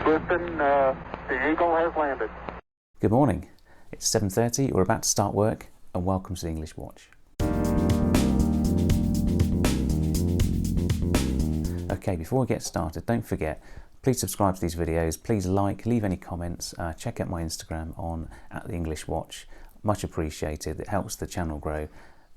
Listen, the Eagle has landed. Good morning. It's 7:30. We're about to start work, and welcome to the English Watch. Okay, before we get started, don't forget, please subscribe to these videos. Please like, leave any comments. Check out my Instagram on @TheEnglishWatch. Much appreciated. It helps the channel grow,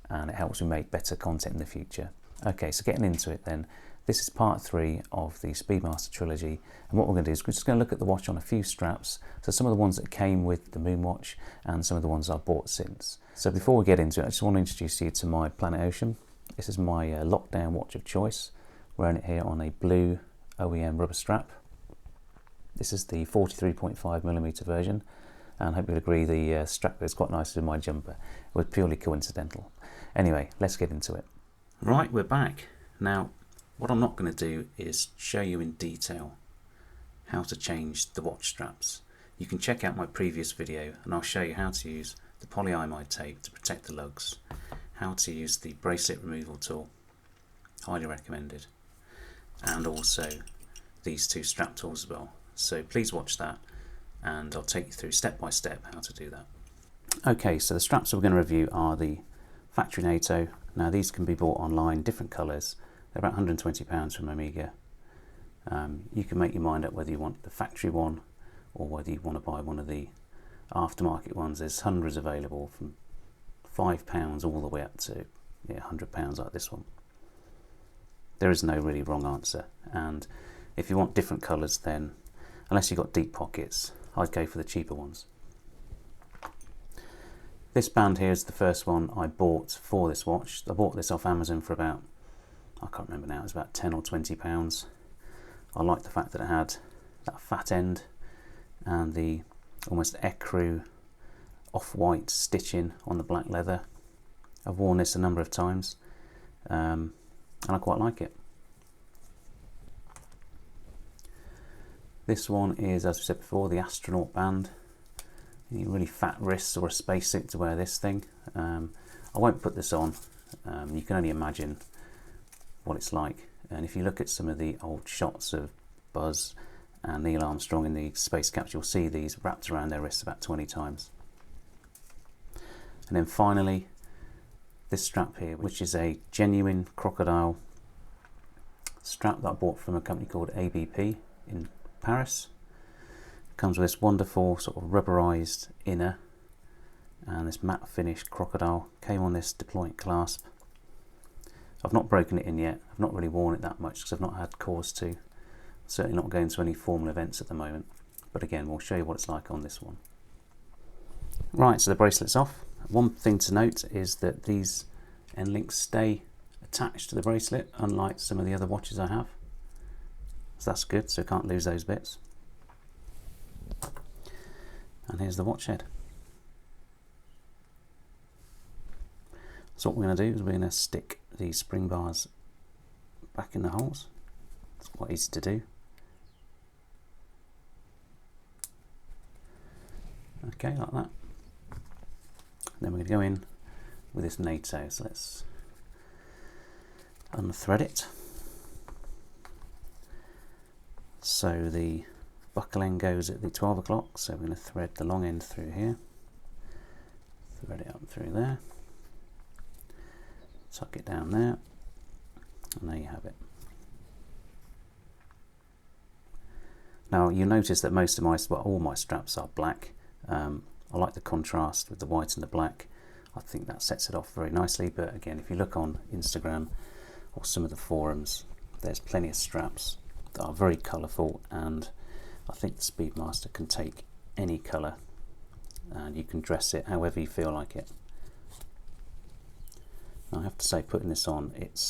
and it helps me make better content in the future. Okay, so getting into it then. This is part 3 of the Speedmaster trilogy, and what we're going to do is we're just going to look at the watch on a few straps, so some of the ones that came with the Moonwatch and some of the ones I've bought since. So before we get into it, I just want to introduce you to my Planet Ocean. This is my lockdown watch of choice, wearing it here on a blue OEM rubber strap. This is the 43.5mm version, and I hope you'll agree the strap goes quite nicely with my jumper. It was purely coincidental. Anyway, let's get into it. Right, we're back. Now, what I'm not going to do is show you in detail how to change the watch straps. You can check out my previous video and I'll show you how to use the polyimide tape to protect the lugs, how to use the bracelet removal tool, highly recommended, and also these two strap tools as well. So please watch that and I'll take you through step by step how to do that. Okay, so the straps we're going to review are the factory NATO. Now these can be bought online, different colours. They're about £120 from Omega. You can make your mind up whether you want the factory one or whether you want to buy one of the aftermarket ones. There's hundreds available from £5 all the way up to £100 like this one. There is no really wrong answer, and if you want different colours, then unless you've got deep pockets, I'd go for the cheaper ones. This band here is the first one I bought for this watch. I bought this off Amazon for about, I can't remember now, it was about £10 or £20. I liked the fact that it had that fat end and the almost ecru off-white stitching on the black leather. I've worn this a number of times and I quite like it. This one is, as we said before, the astronaut band. You need really fat wrists or a spacesuit to wear this thing. I won't put this on. You can only imagine what it's like, and if you look at some of the old shots of Buzz and Neil Armstrong in the space capsule, you'll see these wrapped around their wrists about 20 times. And then finally, this strap here, which is a genuine Crocodile strap that I bought from a company called ABP in Paris. It comes with this wonderful sort of rubberized inner and this matte finish Crocodile. Came on this deployment clasp. I've not broken it in yet. I've not really worn it that much because I've not had cause to. Certainly not going to any formal events at the moment. But again, we'll show you what it's like on this one. Right, so the bracelet's off. One thing to note is that these end links stay attached to the bracelet, unlike some of the other watches I have. So that's good, so I can't lose those bits. And here's the watch head. So what we're going to do is we're going to stick the spring bars back in the holes. It's quite easy to do. Okay, like that. And then we're going to go in with this NATO. So let's unthread it. So the buckle end goes at the 12 o'clock. So we're going to thread the long end through here. Thread it up through there. Tuck it down there, and there you have it. Now you notice that most of my, well, all my straps are black. I like the contrast with the white and the black. I think that sets it off very nicely, but again, if you look on Instagram or some of the forums, there's plenty of straps that are very colourful, and I think the Speedmaster can take any colour and you can dress it however you feel like it. I have to say, putting this on, it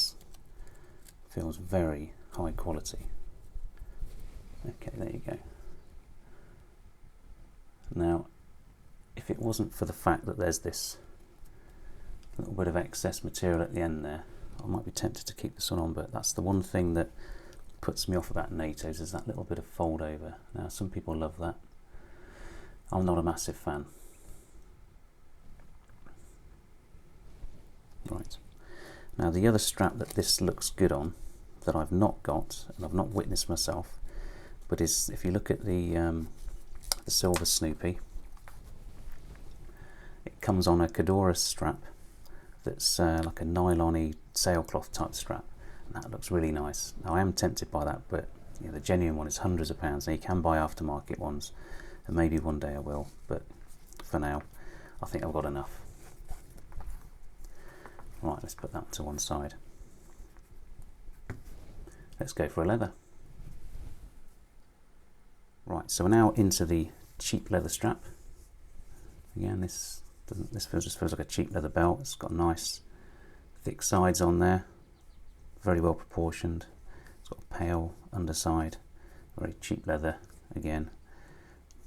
feels very high quality. Okay, there you go. Now, if it wasn't for the fact that there's this little bit of excess material at the end there, I might be tempted to keep this one on, but that's the one thing that puts me off about NATOs, is that little bit of fold over. Now, some people love that. I'm not a massive fan. Right, now the other strap that this looks good on, that I've not got and I've not witnessed myself, but if you look at the silver Snoopy, it comes on a Cadora strap that's like a nylon-y sailcloth type strap, and that looks really nice. Now I am tempted by that, but you know, the genuine one is hundreds of pounds. Now you can buy aftermarket ones, and maybe one day I will, but for now I think I've got enough. Right, let's put that to one side. Let's go for a leather. Right, so we're now into the cheap leather strap. Again, this just feels like a cheap leather belt. It's got nice thick sides on there, very well proportioned. It's got a pale underside, very cheap leather again,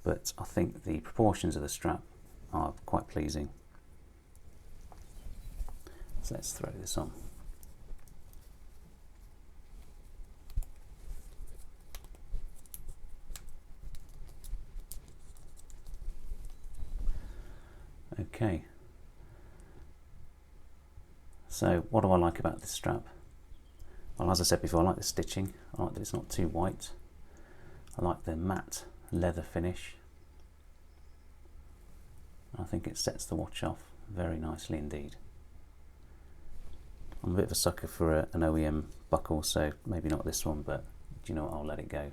but I think the proportions of the strap are quite pleasing. So let's throw this on. Okay, so what do I like about this strap? Well, as I said before, I like the stitching. I like that it's not too white. I like the matte leather finish. I think it sets the watch off very nicely indeed. I'm a bit of a sucker for an OEM buckle, so maybe not this one, but do you know what, I'll let it go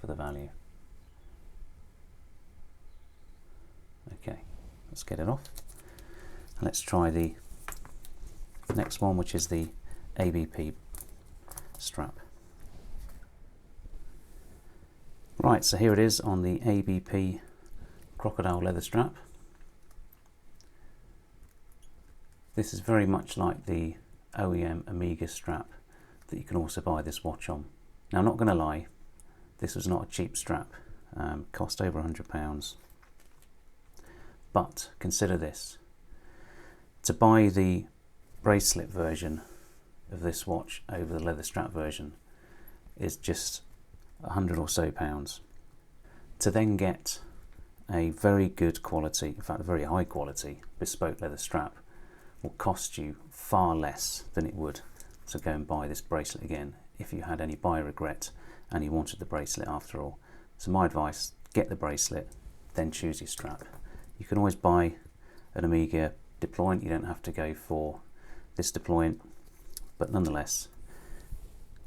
for the value. Okay, let's get it off. And let's try the next one, which is the ABP strap. Right, so here it is on the ABP Crocodile leather strap. This is very much like the OEM Omega strap that you can also buy this watch on. Now, I'm not going to lie, this was not a cheap strap, cost over £100. But consider this, to buy the bracelet version of this watch over the leather strap version is just £100 or so. To then get a very good quality, in fact a very high quality bespoke leather strap will cost you far less than it would to go and buy this bracelet again if you had any buyer regret and you wanted the bracelet after all. So my advice, get the bracelet, then choose your strap. You can always buy an Omega deployant, you don't have to go for this deployant, but nonetheless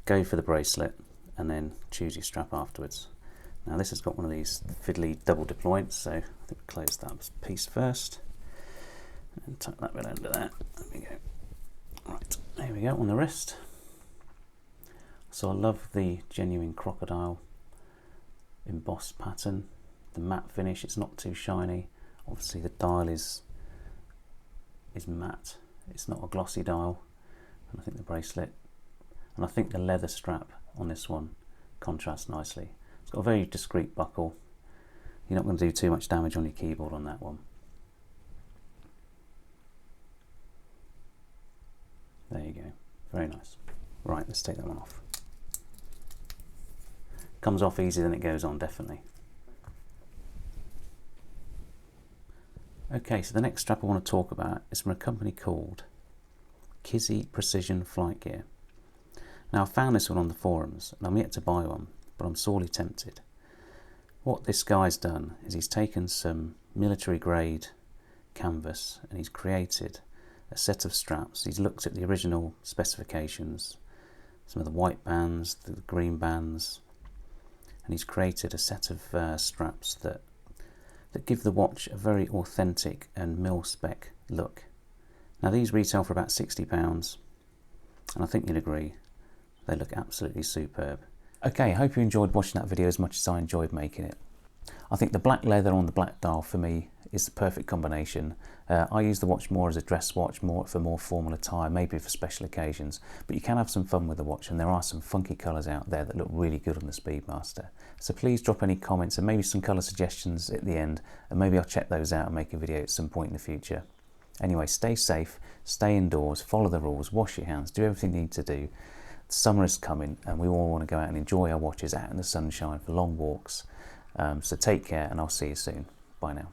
go for the bracelet and then choose your strap afterwards. Now this has got one of these fiddly double deployants, so I think we'll close that piece first and tuck that bit under there. There we go. Right, there we go on the wrist. So I love the genuine Crocodile embossed pattern, the matte finish, it's not too shiny. Obviously the dial is matte, it's not a glossy dial, and I think the bracelet, and I think the leather strap on this one contrasts nicely. It's got a very discreet buckle. You're not going to do too much damage on your keyboard on that one. There you go, very nice. Right, let's take that one off. Comes off easier than it goes on, definitely. Okay, so the next strap I want to talk about is from a company called Zizzi Precision Flight Gear. Now, I found this one on the forums and I'm yet to buy one, but I'm sorely tempted. What this guy's done is he's taken some military grade canvas and he's created a set of straps. He's looked at the original specifications, some of the white bands, the green bands, and he's created a set of straps that give the watch a very authentic and mil-spec look. Now these retail for about £60, and I think you'll agree they look absolutely superb. Okay, I hope you enjoyed watching that video as much as I enjoyed making it. I think the black leather on the black dial for me is the perfect combination. I use the watch more as a dress watch, for more formal attire, maybe for special occasions, but you can have some fun with the watch and there are some funky colours out there that look really good on the Speedmaster. So please drop any comments and maybe some colour suggestions at the end, and maybe I'll check those out and make a video at some point in the future. Anyway, stay safe, stay indoors, follow the rules, wash your hands, do everything you need to do. Summer is coming and we all want to go out and enjoy our watches out in the sunshine for long walks. So take care and I'll see you soon. Bye now.